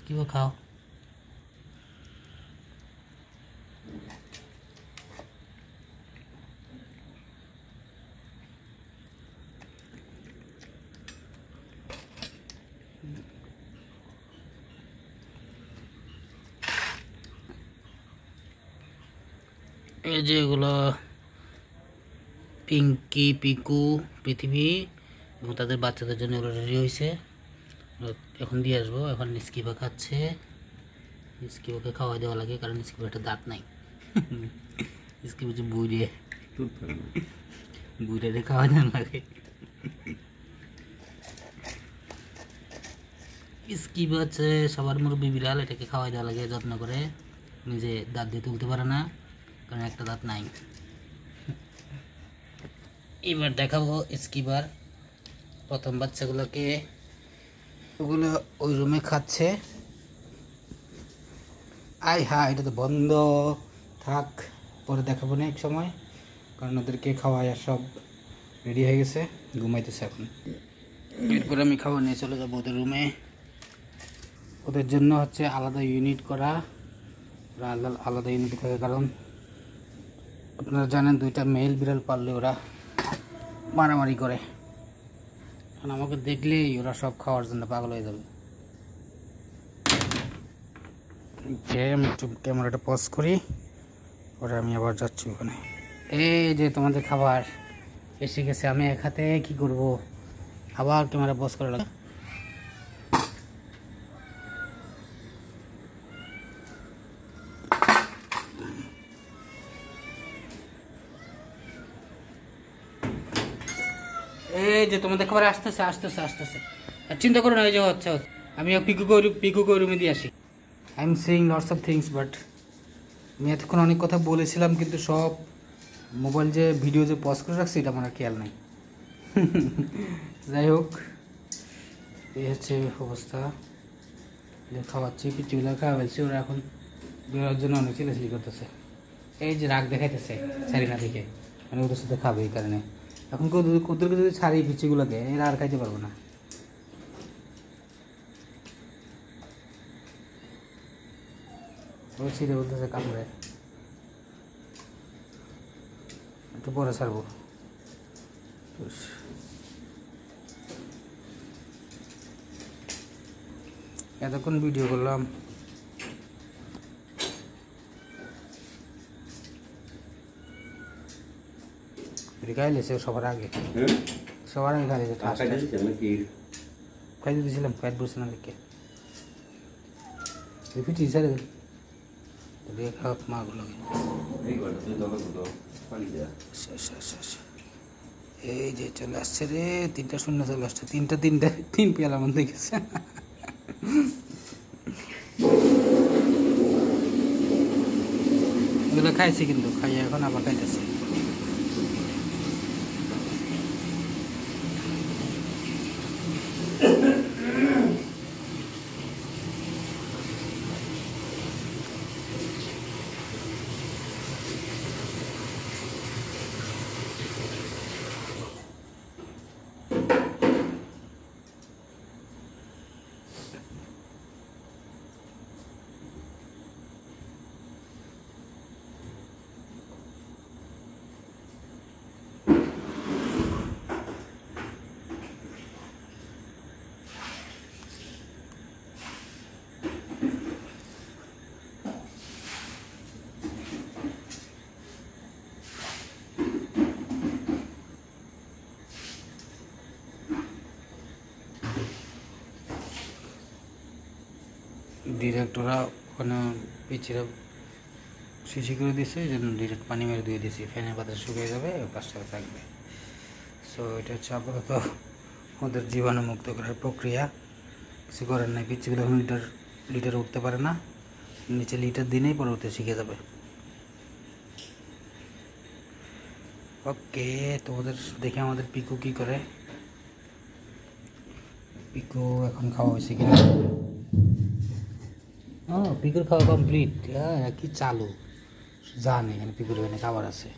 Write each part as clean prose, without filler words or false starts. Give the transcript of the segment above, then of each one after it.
কিবা খাও। এই যে এগুলো পিঙ্কি, পিকু, পৃথিবী এবং তাদের বাচ্চাদের জন্য এগুলো রেডি হয়েছে। এখন দিয়ে আসবো। এখন স্কিপা খাচ্ছে। স্কিপাকে খাওয়াই দেওয়া লাগে, কারণ স্কিপের একটা দাঁত নাই। স্কিপ হচ্ছে বুড়ে বুড়ে খাওয়াই দেওয়া লাগে। স্কিপ হচ্ছে সবার মুরব্বী বিড়াল, এটাকে খাওয়াই দেওয়া লাগে যত্ন করে। নিজে দাঁত দিয়ে তুলতে পারে না, কারণ একটা দাঁত নাই। এবার দেখাবো স্কিপার প্রথম বাচ্চাগুলোকে। ওগুলো ওই রুমে খাচ্ছে। আয় হ্যাঁ, এটা তো বন্ধ থাক, পরে দেখাবো না এক সময়, কারণ ওদেরকে খাওয়াই আর সব রেডি হয়ে গেছে, ঘুমাইতেছে এখন। এরপর আমি খাওয়া নিয়ে চলে যাবো ওদের রুমে। ওদের জন্য হচ্ছে আলাদা ইউনিট করা, ওরা আলাদা ইউনিট থাকে, কারণ আপনারা জানেন দুইটা মেল বিড়াল পাললে ওরা মারামারি করে। কারণ আমাকে দেখলেই ওরা সব খাওয়ার জন্য পাগল হয়ে যাবে। আমি একটু ক্যামেরাটা পজ করি, পরে আমি আবার যাচ্ছি ওখানে। এই যে তোমাদের খাবার এসে গেছে। আমি এক হাতে কি করব, আবার ক্যামেরা পজ করে লাগে। এই যে তোমাদের খাবার আসতেছে আসতেছে আসতেছে, আর চিন্তা করো না, এই যে হচ্ছে। আমি পিকুকে রুমে দিয়ে আসি। I am saying lots of things, but আমি এতক্ষণ অনেক কথা বলেছিলাম, কিন্তু সব মোবাইল যে ভিডিও যে পজ করে রাখছি এটা আমার আর খেয়াল নাই। যাই হোক, এই হচ্ছে অবস্থা। খাওয়াচ্ছি, পিচুগুলো খাওয়া ফেলছি, ওরা এখন বেরোর জন্য অনেক চিলাচিলি করতেছে। এই যে রাগ দেখাইতেছে ছাড়ি না দেখে, মানে ওদের সাথে খাবে এই কারণে। এখন ওদেরকে যদি ছাড়ি পিচিগুলোকে, এরা আর খাইতে পারবো না। ও ছিঁড়ে বলতেছে কামড়ে, একটু পরে ছাড়বো। এতক্ষণ ভিডিও করলাম, খাইলেছে সবার আগে খাইলেছে। খাইতে দিয়েছিলাম, ফ্যাট বসে না দেখে রিপিটি স্যার খাওয়া মাগুলোকে। এই যে চলে আসছে রে, 3-0 চলে আসছে। 3 পেয়ালা মধ্যে গেছে। এগুলো খাইছি, কিন্তু খাইয়া এখন আবার খাইতেছে। ডিরেক্টরা ওখানে পিছিয়ে শিশি করে দিয়েছে, এই জন্য ডিরেক্ট পানি মেরে দিয়ে দিয়েছি। ফ্যানের বাতাস শুকিয়ে যাবে, পাশটা থাকবে। সো এটা হচ্ছে আপাতত ওদের জীবাণু মুক্ত করার প্রক্রিয়া। কিছু করার নাই, পিচ্ছিগুলো এখন লিটার উঠতে পারে না, নিচে লিটার দিনেই পরবর্তী শিখে যাবে। ওকে, তোমাদের দেখে আমাদের পিকু কি করে। পিকু এখন খাওয়া হয়েছে কিনা। পিকুর খাওয়া কমপ্লিট। হ্যাঁ, কি চালু জানে, এখানে পিকুর এখানে খাবার আছে।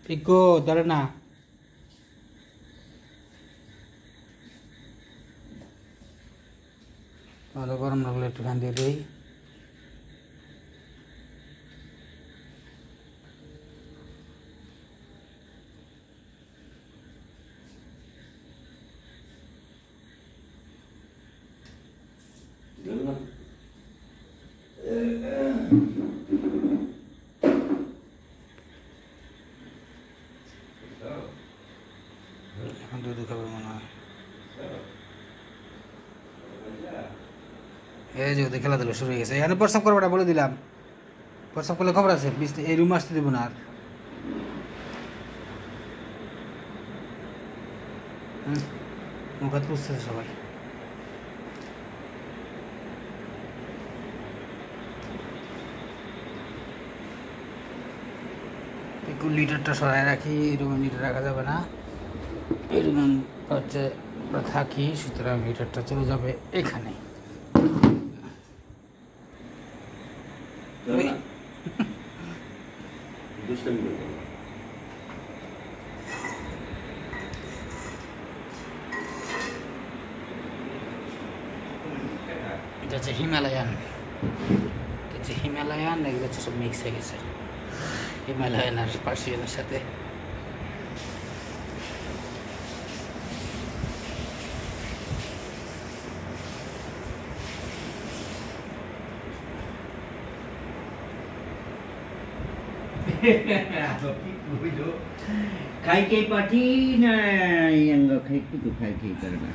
পিকো ধরে না ভালো গরম লাগলে একটু ফ্যান দিয়ে দিই এখন দুধ খাবে মনে হয় এই যে ওদের খেলাধুলা শুরু হয়ে গেছে এখানে প্রস্তাব করবো বলে দিলাম প্রস্তাব করলে খবর আছে এই রুমে আসতে দেবো না আর মুখ হাত পুষতেছে সবাই একটু লিটারটা সরাই রাখি এই রুমে লিটার রাখা যাবে না এই রুমে হচ্ছে আমরা থাকি সুতরাং লিটারটা চলে যাবে এখানে এটা হচ্ছে হিমালয়ান এগুলো হচ্ছে সব মিক্স হয়ে গেছে হিমালয়ান আর পার্সিয়ানের সাথে खाई के पाठी ना यंग खाई पिकु खाई के करना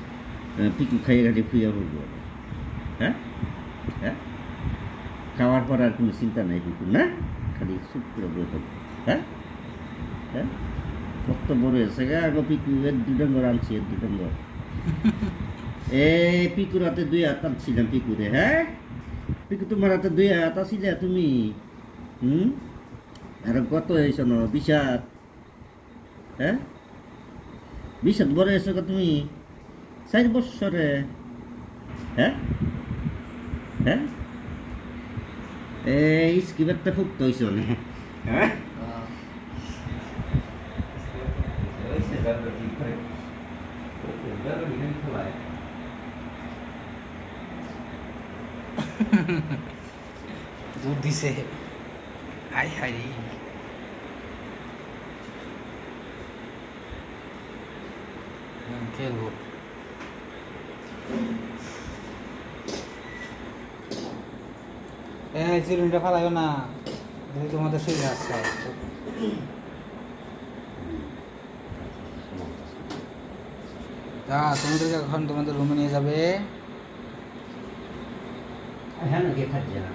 पिकु खाई गाड़ी फुया हो गया हैं हैं খাওয়ার পর আর কোনো চিন্তা নাই পিকু না খালি চুপ করে বসে হ্যাঁ হ্যাঁ কত বড় হয়েছে গা আগে পিকু এর দুটো ঘর আনছি এর দুটো ঘর এই পিকুর হাতে 2 হাত আনছিলাম পিকুরে হ্যাঁ পিকু তোমার হাতে 2 হাত আসিলে তুমি আর কত হয়েছ না 20 হাত হ্যাঁ 20 হাত বড় হয়েছ তুমি 4 বছরে হ্যাঁ হ্যাঁ এই স্কিবারটা খুব তো হয়েছ না হ্যাঁ দুধ দিছে হাই হাই খেলবো এই চিরুনিটা ফালাইও না তোমাদের শরীরে আসছে তোমাদের এখন তোমাদের রুমে নিয়ে যাবে হ্যাঁ না কে খাচ্ছে না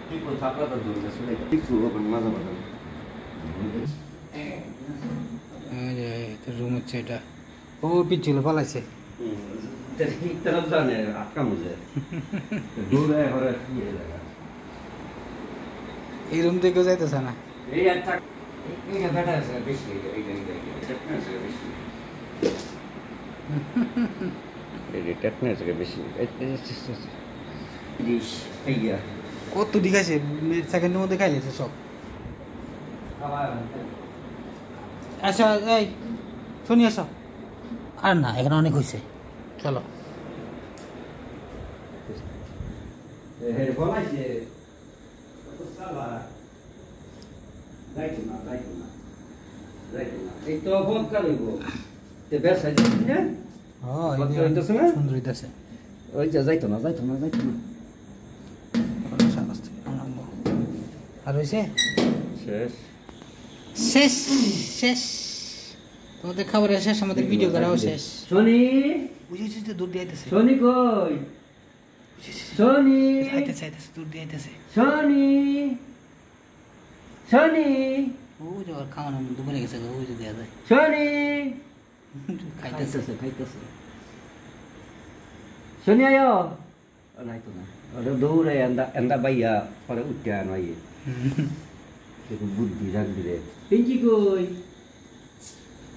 পিকু থাকলে তো দূরে শুনে পিকু ওপেন মাঝে মাঝে রুম হচ্ছে এটা ও পিচ্ছিল পালাইছে तरफ जाने आपका मुझे दूर है और ये लगा এই রুম থেকে যাইতেছে না এই একটা এই ব্যাটা আছে বেশি এই টেকনিক আছে বেশি এই টেকনিক আছে বেশি এই ইয়া কত দিখাইছে সেকেন্ডের মধ্যে খাইলেছে সব আচ্ছা এই শুনি আসো আর না এখানে অনেক হয়েছে চলো বলাইছে সালা যাইতো না এই তো ফোন কালিব তে বেশ আছে না হ্যাঁ কত হইতাছে না সুন্দর হইতাছে ওই যে যাইতো না আর হইছে শেষ শেষ শেষ তোমাদের খাবার শেষ আমাদের ভিডিও করাও শেষ শনি বুঝেছিস তো দূর দিয়ে আইতেছে শনি কই শনি আইতেছে দূর দিয়ে আইতেছে শনি ও যে ওর খাওয়ানো দুপুরে গেছে ওই যে দেয়া যায় শনি খাইতেছে শনি আয়ো নাই তো না ওরে দৌড়ে এন্দা বাইয়া পরে উঠে নয় একটু বুদ্ধি রাখবি রে পিঙ্কি কই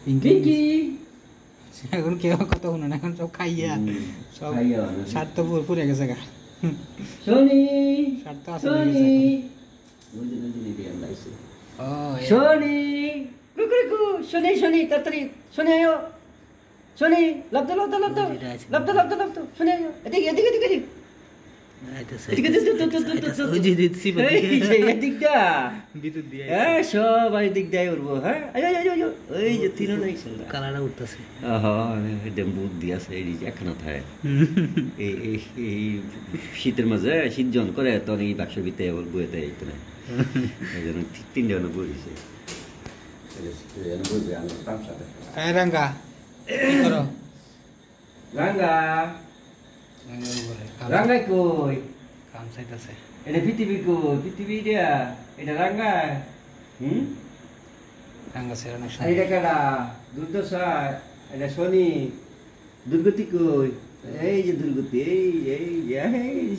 পিঙ্কি এখন কেউ কথা শুনে না এখন সব খাইয়া সব স্বার্থ পুরে গেছে গা শনি স্বার্থ আছে শনি ওই দিন দিয়ে এন্দাইছে ও শনি কুকুরকু শনি শনি তাড়াতাড়ি শনি আয়ো শনি লাভ দাও শনি আয়ো এদিকে এদিকে এদিকে এদিকে এদিকটা বিদ্যুৎ দিয়ে হ্যাঁ সবাই দিক দিয়ে উঠবো হ্যাঁ ওই যে তিনও নাই কালারটা উঠতেছে বুট দিয়েছে এই একখানা থাকে এই শীতের মাঝে শীত জন করে তখন এই বাক্স ভিতরে বইতে এই তো না এই জন্য তিনটে বই দিছে হ্যাঁ রাঙ্গা কি করো রাঙ্গা রাঙ্গার উপরে রাঙ্গাই কই কাম চাইতেছে এটা পৃথিবী কই পৃথিবী দিয়া এটা রাঙ্গা রাঙ্গা সে অনেক আর এটা কারা দুর্দশা এটা শনি দুর্গতি কই এই যে দুর্গতি এই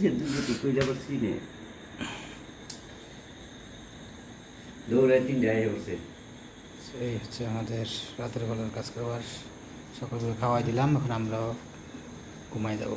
যে দুর্গতি কই যাবার সিনে দৌড়ায় তিনটে আয় বসে এই হচ্ছে আমাদের রাতের বেলার কাজ করবার সকলকে খাওয়াই দিলাম এখন আমরা ঘুমাই যাবো